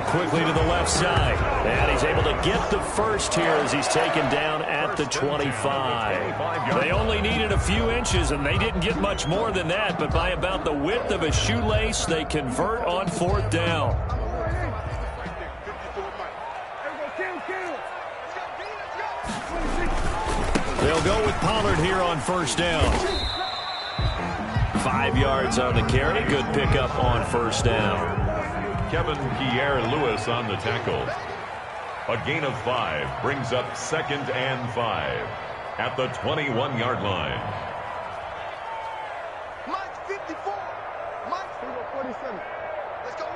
quickly to the left side. And he's able to get the first here as he's taken down at the 25. They only needed a few inches, and they didn't get much more than that. But by about the width of a shoelace, they convert on 4th down. They'll go with Pollard here on 1st down. 5 yards on the carry. Good pickup on 1st down. Kevin Pierre-Louis on the tackle. A gain of 5 brings up 2nd and 5 at the 21-yard line. Mike 54. Mike 47. Let's go.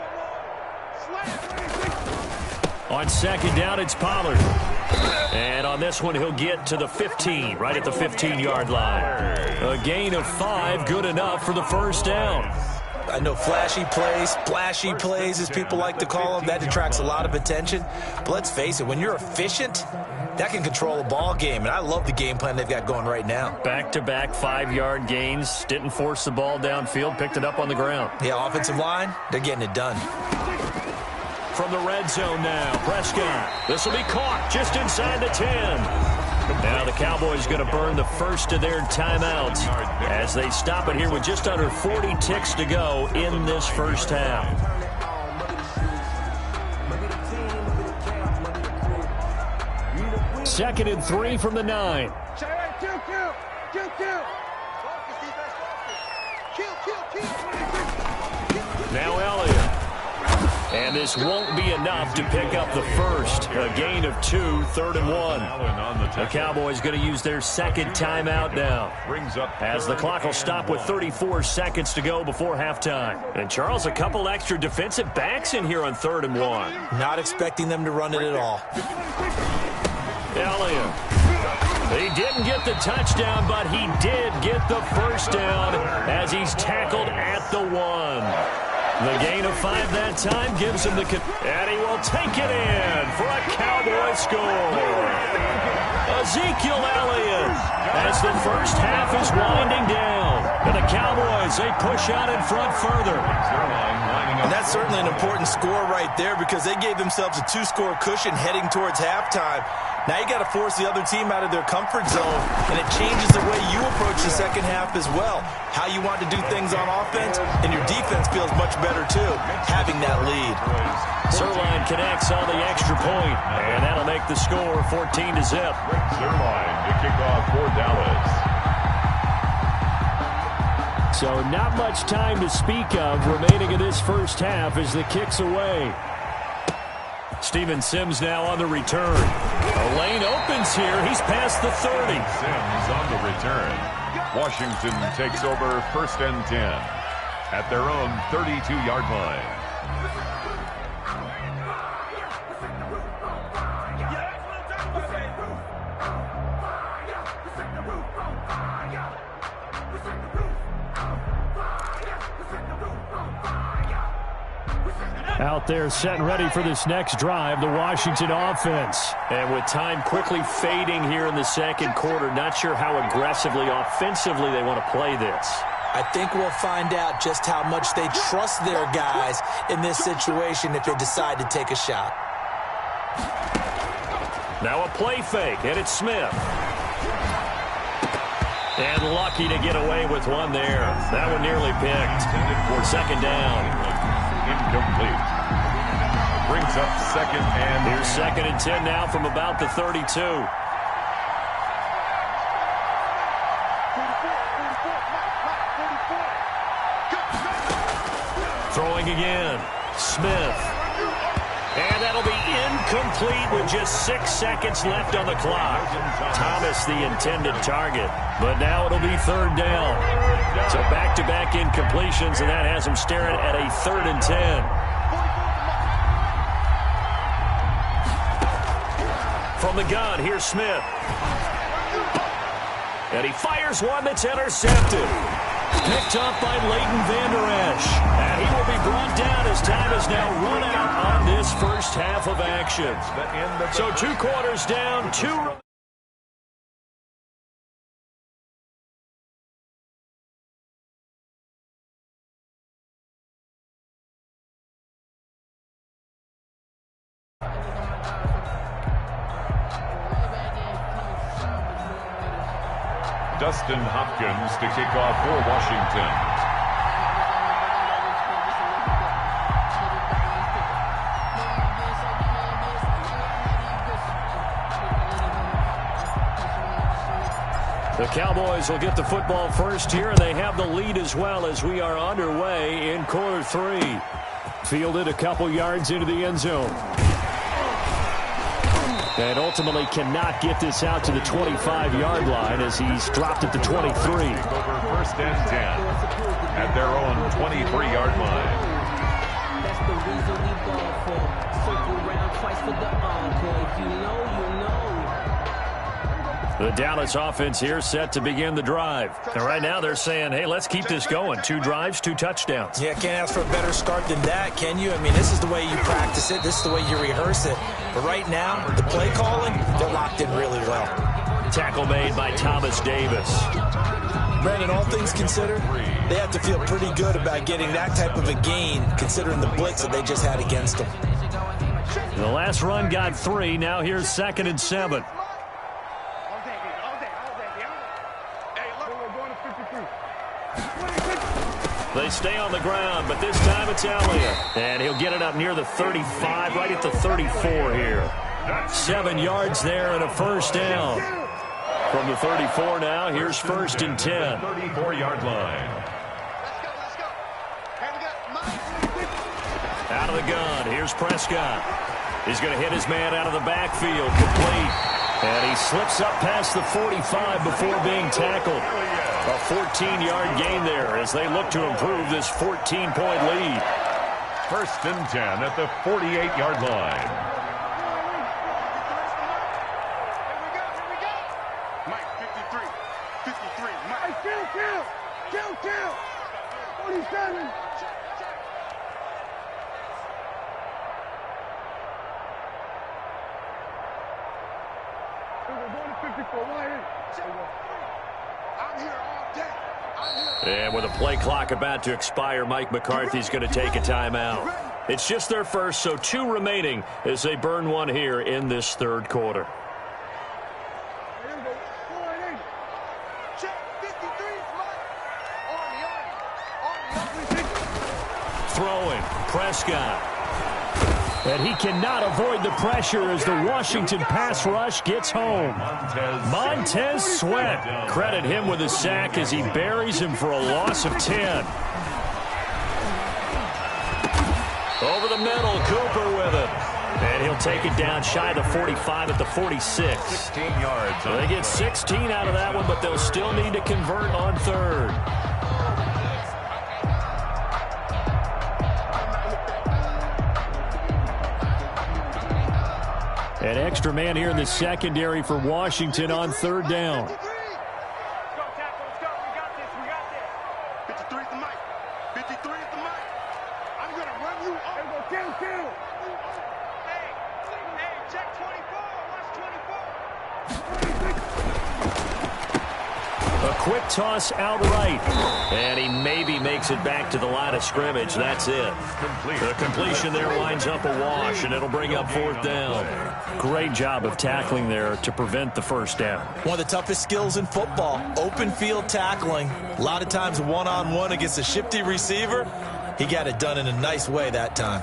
On 2nd down, it's Pollard. And on this one, he'll get to the 15, right at the 15-yard line. A gain of 5, good enough for the 1st down. I know flashy plays, as people like to call them, that attracts a lot of attention. But let's face it, when you're efficient, that can control a ball game. And I love the game plan they've got going right now. Back-to-back 5-yard gains. Didn't force the ball downfield. Picked it up on the ground. Yeah, offensive line, they're getting it done. From the red zone now, Prescott. This will be caught just inside the 10. Now the Cowboys going to burn the first of their timeouts as they stop it here with just under 40 ticks to go in this first half. Second and 3 from the 9. Now Elliott. And this won't be enough to pick up the first. A gain of 2, 3rd and 1. The Cowboys going to use their 2nd timeout now, as the clock will stop with 34 seconds to go before halftime. And Charles, a couple extra defensive backs in here on 3rd and 1. Not expecting them to run it at all. Elliott. He didn't get the touchdown, but he did get the first down as he's tackled at the 1. The gain of 5 that time gives him the... And he will take it in for a Cowboy score. Ezekiel Elliott as the first half is winding down. And the Cowboys, they push out in front further. And that's certainly an important score right there because they gave themselves a 2-score cushion heading towards halftime. Now you got to force the other team out of their comfort zone, and it changes the way you approach the second half as well. How you want to do things on offense, and your defense feels much better too, having that lead. Zerline connects on the extra point, and that'll make the score 14-0. Zerline to kick off for Dallas. So not much time to speak of remaining in this first half as the kick's away. Steven Sims now on the return. A lane opens here. He's past the 30. Sims on the return. Washington takes over 1st and 10 at their own 32-yard line. Out there set and ready for this next drive, the Washington offense. And with time quickly fading here in the second quarter, not sure how aggressively, offensively they want to play this. I think we'll find out just how much they trust their guys in this situation if they decide to take a shot. Now a play fake, and it's Smith. And lucky to get away with one there. That one nearly picked for 2nd down. Incomplete. Brings up 2nd and... Here's 2nd and 10 now from about the 32. Throwing again. Smith. And that'll be incomplete with just 6 seconds left on the clock. Thomas the intended target. But now it'll be 3rd down. So back-to-back incompletions, and that has him staring at a 3rd and 10. From the gun, here's Smith. And he fires one that's intercepted. Picked up by Leighton Vander Esch. And he will be brought down as time is now run out on this first half of action. So 2 quarters down, 2... Dustin Hopkins to kick off for Washington. The Cowboys will get the football first here, and they have the lead as well as we are underway in quarter 3. Fielded a couple yards into the end zone. And ultimately cannot get this out to the 25-yard line as he's dropped at the 23. Over first and 10 at their own 23-yard line. That's the reason we ball for. Circle round twice for the encore. If you know, you know. The Dallas offense here set to begin the drive. And right now they're saying, hey, let's keep this going. 2 drives, 2 touchdowns. Yeah, can't ask for a better start than that, can you? I mean, this is the way you practice it. This is the way you rehearse it. But right now, the play calling, they're locked in really well. Tackle made by Thomas Davis. Brandon, all things considered, they have to feel pretty good about getting that type of a gain, considering the blitz that they just had against them. The last run got 3. Now here's 2nd and 7. They stay on the ground, but this time it's Elliott. And he'll get it up near the 35, right at the 34 here. 7 yards there and a first down. From the 34 now, here's 1st and 10. 34-yard line. Out of the gun, here's Prescott. He's going to hit his man out of the backfield, complete. And he slips up past the 45 before being tackled. A 14-yard gain there as they look to improve this 14-point lead. 1st and 10 at the 48-yard line. Mike, 53. 53. Mike, kill. 47. We're going to 54. I'm here all day. And with a play clock about to expire, Mike McCarthy's going to take a timeout. It's just their first, so 2 remaining as they burn 1 here in this 3rd quarter. Throwing, Prescott. And he cannot avoid the pressure as the Washington pass rush gets home. Montez Sweat. Credit him with a sack as he buries him for a loss of 10. Over the middle, Cooper with it. And he'll take it down shy of the 45 at the 46. 16 yards. They get 16 out of that one, but they'll still need to convert on 3rd. An extra man here in the secondary for Washington on 3rd down. Let's go, tackle. Let's go. We got this. 53 is the mic. 53 is the mic. I'm going to run you over. Kill. Hey, check 24. Watch 24. A quick toss outright. And he maybe makes it back to the line of scrimmage. That's it. The completion there winds up a wash, and it'll bring up 4th down. Great job of tackling there to prevent the first down. One of the toughest skills in football, open field tackling. A lot of times one-on-one against a shifty receiver. He got it done in a nice way that time.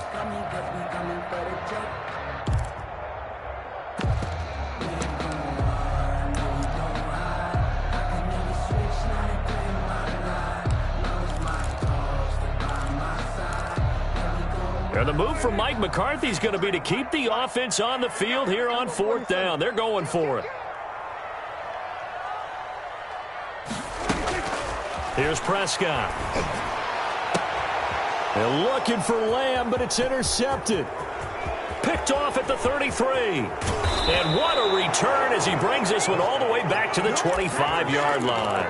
And the move from Mike McCarthy is going to be to keep the offense on the field here on 4th down. They're going for it. Here's Prescott. They're looking for Lamb, but it's intercepted. Picked off at the 33. And what a return as he brings this one all the way back to the 25-yard line.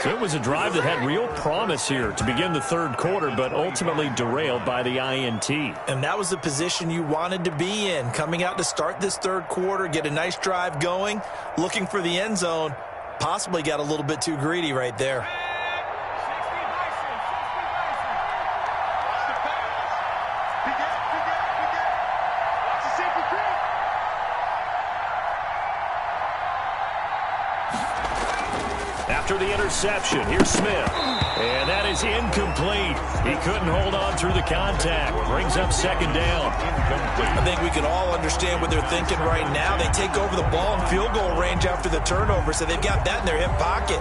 So it was a drive that had real promise here to begin the 3rd quarter, but ultimately derailed by the INT. And that was the position you wanted to be in, coming out to start this 3rd quarter, get a nice drive going, looking for the end zone. Possibly got a little bit too greedy right there. after the interception. Here's Smith. And that is incomplete. He couldn't hold on through the contact. Brings up second down. I think we can all understand what they're thinking right now. They take over the ball in field goal range after the turnover, so they've got that in their hip pocket.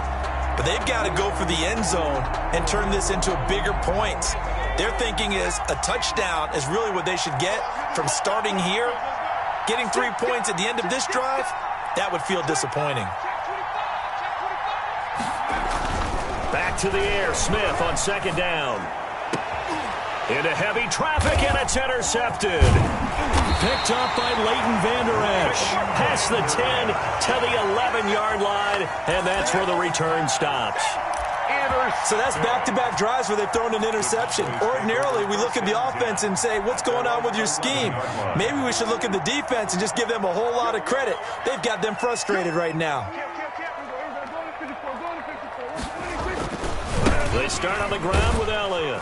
But they've got to go for the end zone and turn this into a bigger points. Their thinking is a touchdown is really what they should get from starting here. Getting 3 points at the end of this drive, that would feel disappointing. Back to the air. Smith on second down. Into heavy traffic, and it's intercepted. Picked up by Leighton Vander Esch. Past the 10 to the 11-yard line, and that's where the return stops. So that's back-to-back drives where they've thrown an interception. Ordinarily, we look at the offense and say, what's going on with your scheme? Maybe we should look at the defense and just give them a whole lot of credit. They've got them frustrated right now. They start on the ground with Elliott.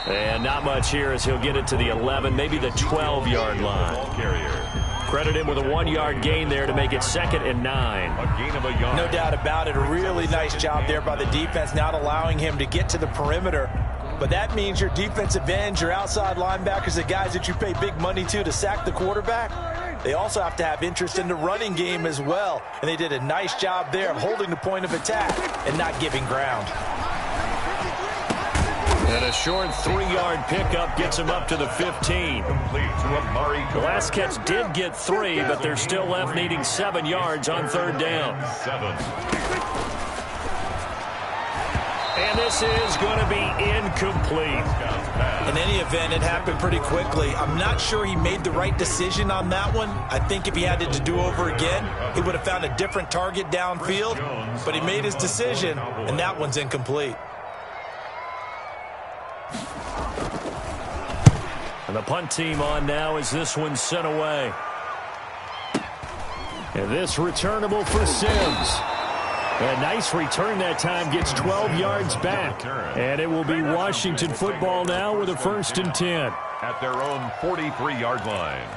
And not much here as he'll get it to the 11, maybe the 12-yard line. Credit him with a 1-yard gain there to make it 2nd and 9. A gain of a yard. No doubt about it. A really nice job there by the defense, not allowing him to get to the perimeter. But that means your defensive ends, your outside linebackers, the guys that you pay big money to sack the quarterback, they also have to have interest in the running game as well. And they did a nice job there of holding the point of attack and not giving ground. And a short 3-yard pickup gets him up to the 15. The last catch did get 3, but they're still left needing 7 yards on 3rd down. And this is going to be incomplete. In any event, it happened pretty quickly. I'm not sure he made the right decision on that one. I think if he had it to do over again, he would have found a different target downfield. But he made his decision, and that one's incomplete. And the punt team on now as this one's sent away. And this returnable for Sims. A nice return that time, gets 12 yards back. And it will be Washington football now with a 1st and 10. At their own 43-yard line.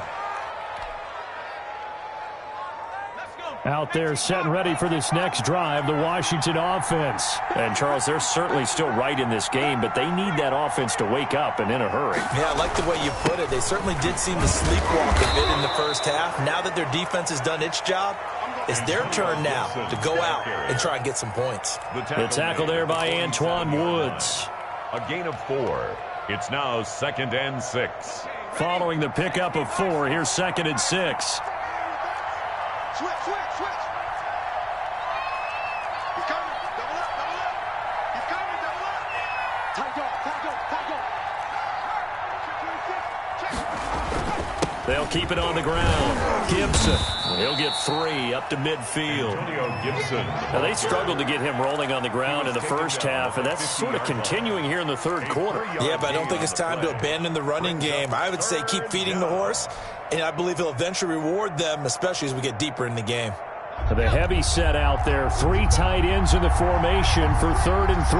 Out there set and ready for this next drive, the Washington offense. And, Charles, they're certainly still right in this game, but they need that offense to wake up and in a hurry. Yeah, I like the way you put it. They certainly did seem to sleepwalk a bit in the first half. Now that their defense has done its job, it's their turn now to go out and try and get some points. The tackle there by Antoine Woods. A gain of 4. It's now 2nd and 6. Following the pickup of 4, here's 2nd and 6. Switch. He's coming. Double up. He's coming. Double up. Tight dog. They'll keep it on the ground. Gibson, he'll get 3 up to midfield. Gibson. Now, they struggled to get him rolling on the ground in the first half, and that's sort of continuing here in the 3rd quarter. Yeah, but I don't think it's time to abandon the running game. I would say keep feeding the horse, and I believe he'll eventually reward them, especially as we get deeper in the game. The heavy set out there. 3 tight ends in the formation for 3rd and 3.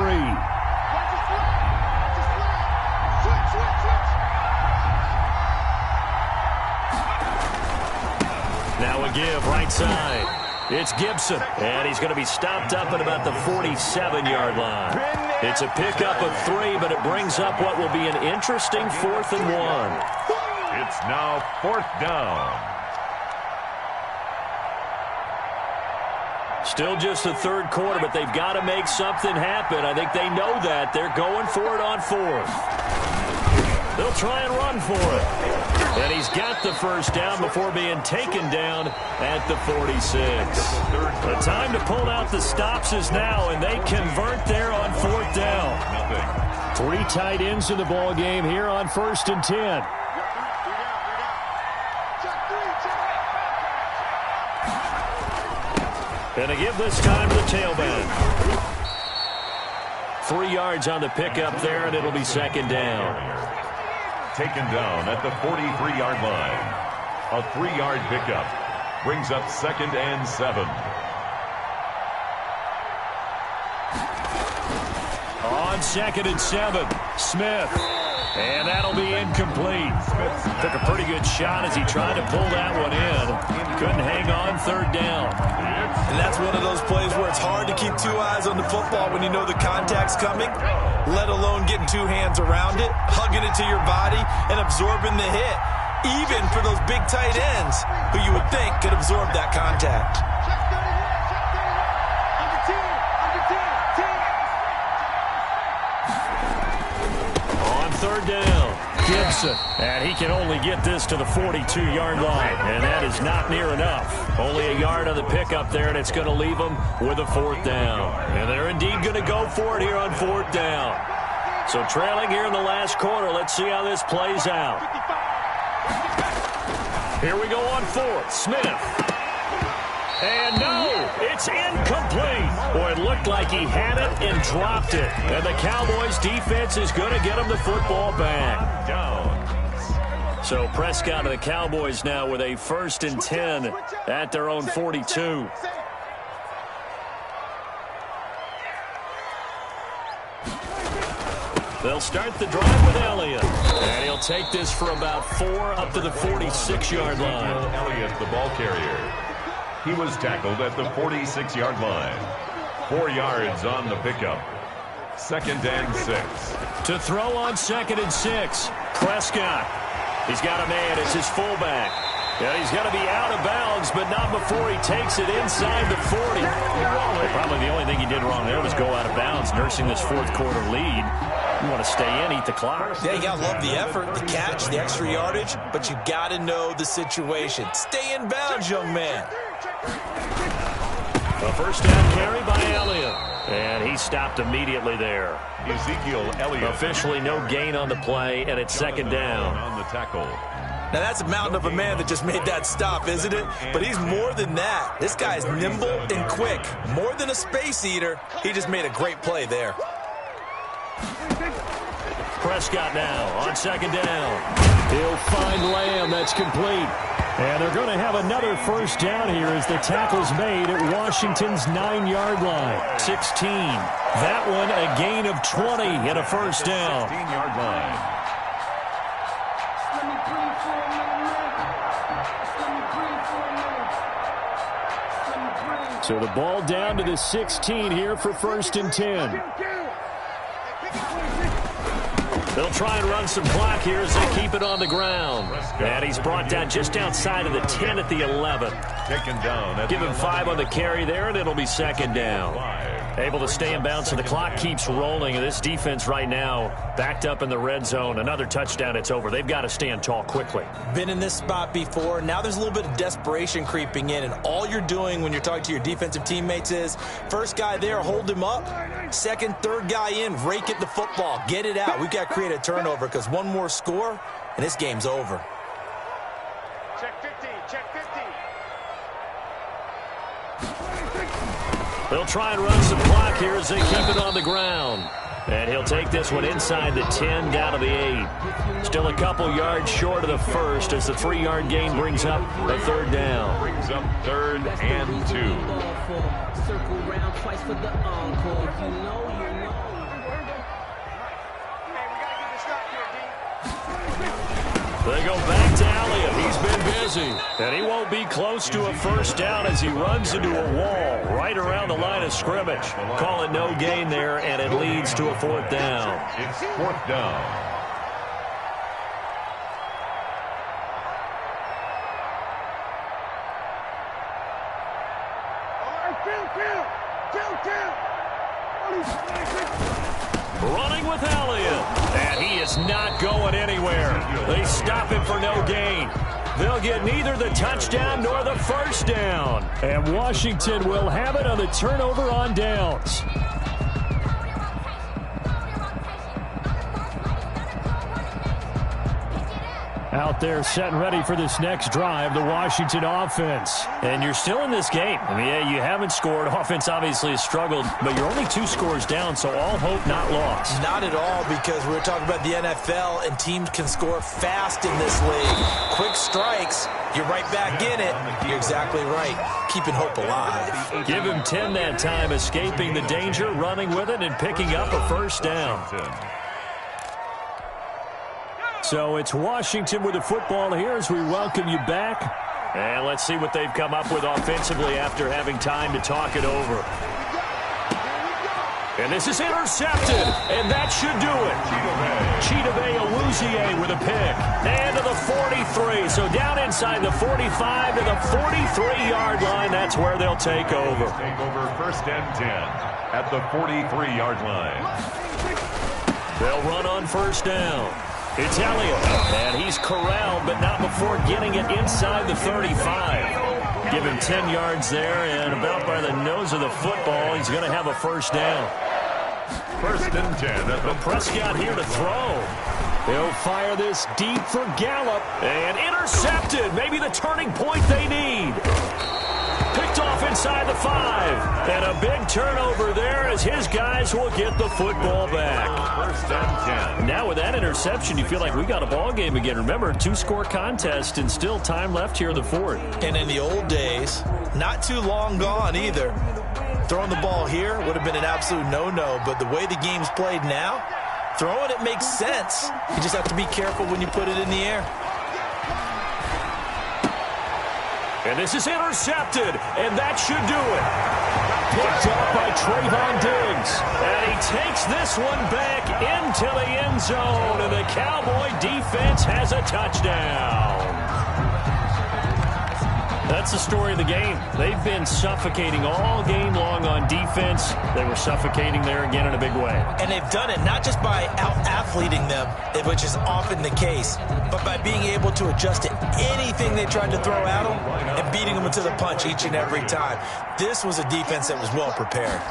Now a give right side. It's Gibson, and he's going to be stopped up at about the 47-yard line. It's a pickup of 3, but it brings up what will be an interesting 4th and 1. It's now 4th down. Still just the 3rd quarter, but they've got to make something happen. I think they know that. They're going for it on 4th. They'll try and run for it. And he's got the 1st down before being taken down at the 46. The time to pull out the stops is now, and they convert there on 4th down. 3 tight ends in the ball game here on 1st and 10. And a give this time to the tailback. 3 yards on the pickup there, and it'll be 2nd down. Taken down at the 43-yard line. A 3-yard pickup brings up 2nd and 7. On 2nd and 7, Smith. And that'll be incomplete. Took a pretty good shot as he tried to pull that one in. Couldn't hang on, third down. And that's one of those plays where it's hard to keep two eyes on the football when you know the contact's coming, let alone getting two hands around it, hugging it to your body, and absorbing the hit, even for those big tight ends who you would think could absorb that contact. Third down, Gibson, and he can only get this to the 42-yard line, and that is not near enough. Only a yard on the pickup there, and it's going to leave them with a fourth down. And they're indeed going to go for it here on fourth down. So trailing here in the last quarter, let's see how this plays out. Here we go on fourth, Smith. And no, it's incomplete. Boy, it looked like he had it and dropped it. And the Cowboys defense is going to get him the football back. So Prescott and the Cowboys now with a 1st and 10 at their own 42. They'll start the drive with Elliott. And he'll take this for about 4 up to the 46-yard line. Elliott, the ball carrier. He was tackled at the 46-yard line. 4 yards on the pickup. 2nd and 6. To throw on 2nd and 6. Prescott. He's got a man. It's his fullback. Yeah, he's going to be out of bounds, but not before he takes it inside the 40. Probably the only thing he did wrong there was go out of bounds, nursing this fourth quarter lead. You want to stay in, eat the clock. Yeah, you got to love the effort, the catch, the extra yardage, but you got to know the situation. Stay in bounds, young man. A first down carry by Elliott. And he stopped immediately there. Ezekiel Elliott. Officially no gain on the play, and it's 2nd down. On the tackle. Now, that's a mountain of a man that just made that stop, isn't it? But he's more than that. This guy's nimble and quick. More than a space eater. He just made a great play there. Prescott now on 2nd down. He'll find Lamb. That's complete. And they're going to have another first down here as the tackle's made at Washington's 9-yard line. 16. That one a gain of 20 and a first down. 16-yard line. So the ball down to the 16 here for 1st and 10. They'll try and run some clock here as they keep it on the ground. And he's brought down just outside of the 10 at the 11. Taken down. Give him 5 on the carry there, and it'll be 2nd down. Able to stay in bounds, so the clock keeps rolling. And this defense right now backed up in the red zone. Another touchdown, it's over. They've got to stand tall quickly. Been in this spot before. Now there's a little bit of desperation creeping in. And all you're doing when you're talking to your defensive teammates is, first guy there, hold him up. Second, third guy in, rake at the football. Get it out. We've got to create a turnover because one more score, and this game's over. Check 50, check 50. They'll try and run some clock here as they keep it on the ground. And he'll take this one inside the 10, down to the 8. Still a couple yards short of the first as the 3-yard gain brings up a 3rd down. Brings up 3rd and 2. Circle round twice for the encore. You know. They go back to Elliott. He's been busy. And he won't be close to a first down as he runs into a wall right around the line of scrimmage. Call it no gain there, and it leads to a 4th down. It's 4th down. Running with Elliott. And he is not going anywhere. They stop him for no gain. They'll get neither the touchdown nor the first down. And Washington will have it on the turnover on downs. Out there set and ready for this next drive, the Washington offense. And you're still in this game. I mean, yeah, you haven't scored. Offense obviously has struggled, but you're only 2 scores down, so all hope not lost. Not at all, because we were talking about the NFL, and teams can score fast in this league. Quick strikes, you're right back in it. You're exactly right. Keeping hope alive. Give him 10 that time, escaping the danger, running with it, and picking up a first down. So it's Washington with the football here as we welcome you back. And let's see what they've come up with offensively after having time to talk it over. And this is intercepted, and that should do it. Chidobe Awuzie with a pick. And to the 43, so down inside the 45 to the 43-yard line. That's where they'll take over. Take over 1st and 10 at the 43-yard line. They'll run on 1st down. It's Elliott, and he's corralled, but not before getting it inside the 35. Give him 10 yards there, and about by the nose of the football, he's going to have a 1st down. 1st and 10 at the Prescott here to throw. They'll fire this deep for Gallup, and intercepted. Maybe the turning point they need. Picked off inside the 5, and a big turnover there as his guys will get the football back. 1st and 10. Now with that interception, you feel like we got a ball game again. Remember, 2-score contest and still time left here in the 4th. And in the old days, not too long gone either, throwing the ball here would have been an absolute no-no, but the way the game's played now, throwing it makes sense. You just have to be careful when you put it in the air. And this is intercepted, and that should do it. Picked up by Trayvon Diggs. And he takes this one back into the end zone, and the Cowboy defense has a touchdown. That's the story of the game. They've been suffocating all game long on defense. They were suffocating there again in a big way. And they've done it not just by out-athleting them, which is often the case, but by being able to adjust to anything they tried to throw at them and beating them into the punch each and every time. This was a defense that was well prepared.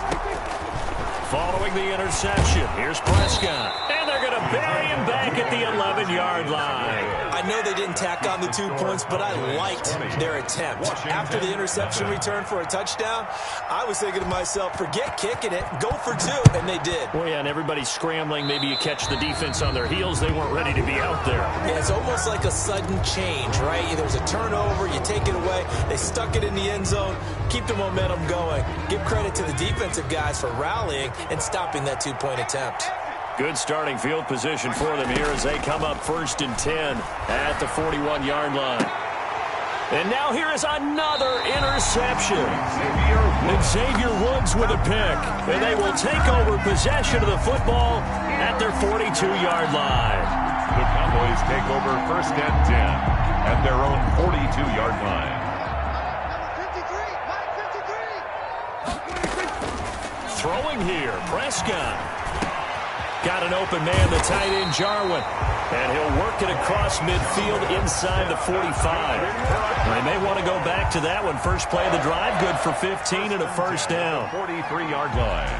Following the interception, here's Prescott. And they're going to bury him back at the 11-yard line. I know they didn't tack on the 2 points, but I liked their attempt. After the interception return for a touchdown, I was thinking to myself, forget kicking it, go for 2, and they did. Well, yeah, and everybody's scrambling. Maybe you catch the defense on their heels. They weren't ready to be out there. Yeah, it's almost like a sudden change, right? There's a turnover, you take it away, they stuck it in the end zone, keep the momentum going. Give credit to the defensive guys for rallying and stopping that 2-point attempt. Good starting field position for them here as they come up 1st and 10 at the 41-yard line. And now here is another interception. Xavier Woods with a pick. And they will take over possession of the football at their 42-yard line. The Cowboys take over 1st and 10 at their own 42-yard line. Throwing here, Prescott. Got an open man, the tight end, Jarwin. And he'll work it across midfield inside the 45. They may want to go back to that one. First play of the drive, good for 15 and a 1st down. 43-yard line.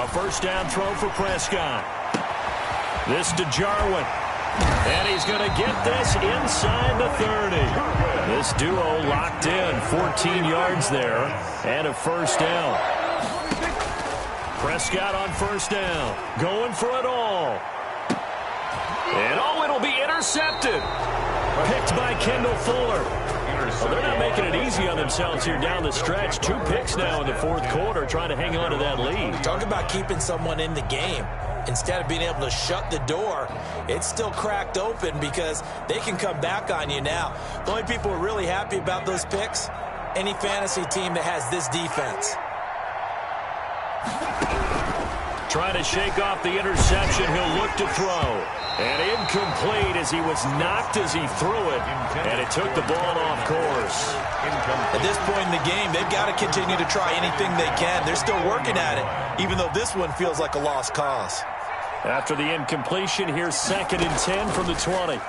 A 1st down throw for Prescott. This to Jarwin. And he's going to get this inside the 30. This duo locked in, 14 yards there, and a 1st down. Prescott on 1st down, going for it all. And oh, it'll be intercepted. Picked by Kendall Fuller. Well, they're not making it easy on themselves here down the stretch. 2 picks now in the 4th quarter, trying to hang on to that lead. Talk about keeping someone in the game. Instead of being able to shut the door, it's still cracked open because they can come back on you now. The only people who are really happy about those picks, any fantasy team that has this defense. Trying to shake off the interception. He'll look to throw. And incomplete as he was knocked as he threw it. And it took the ball off course. At this point in the game, they've got to continue to try anything they can. They're still working at it, even though this one feels like a lost cause. After the incompletion, here's 2nd and 10 from the 20.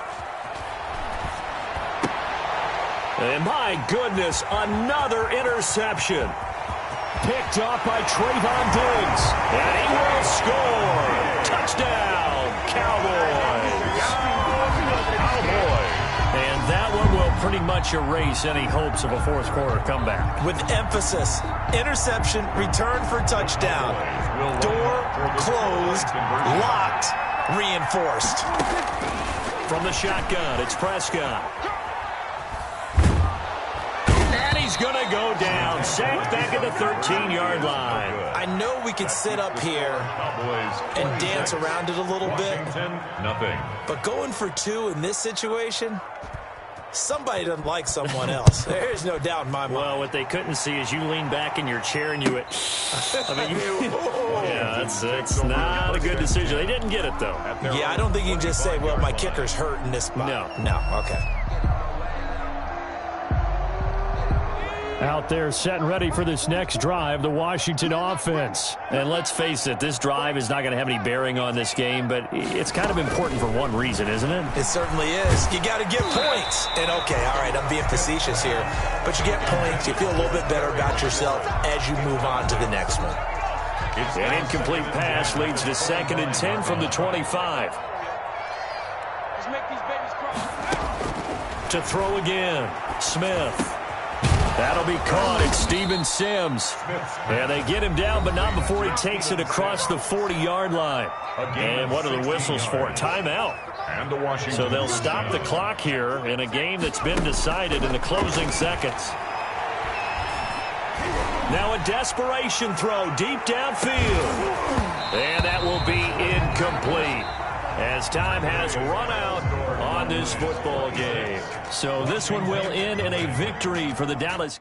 And my goodness, another interception. Picked off by Trayvon Diggs. And he will score. Touchdown, Cowboys. And that one will pretty much erase any hopes of a 4th quarter comeback. With emphasis, interception, return for touchdown. Door closed, locked, reinforced. From the shotgun, it's Prescott. And he's is going to go down. Sacked back at the 13-yard line. I know we could sit up here and dance around it a little bit. Nothing. But going for 2 in this situation, somebody doesn't like someone else. There's no doubt in my mind. Well, what they couldn't see is you lean back in your chair and you went, yeah, it's not a good decision. They didn't get it, though. Yeah, I don't think you can just say, well, my kicker's hurt in this spot. No, okay. Out there set and ready for this next drive, the Washington offense. And let's face it, this drive is not going to have any bearing on this game, but it's kind of important for one reason, isn't it? It certainly is. You got to get points. And, okay, all right, I'm being facetious here. But you get points, you feel a little bit better about yourself as you move on to the next one. An incomplete pass leads to 2nd and 10 from the 25. Let's make these babies cry. To throw again, Smith. That'll be caught. It's Steven Sims. Yeah, they get him down, but not before he takes it across the 40-yard line. And what are the whistles for? Timeout. So they'll stop the clock here in a game that's been decided in the closing seconds. Now a desperation throw deep downfield. And that will be incomplete, as time has run out on this football game. So this one will end in a victory for the Dallas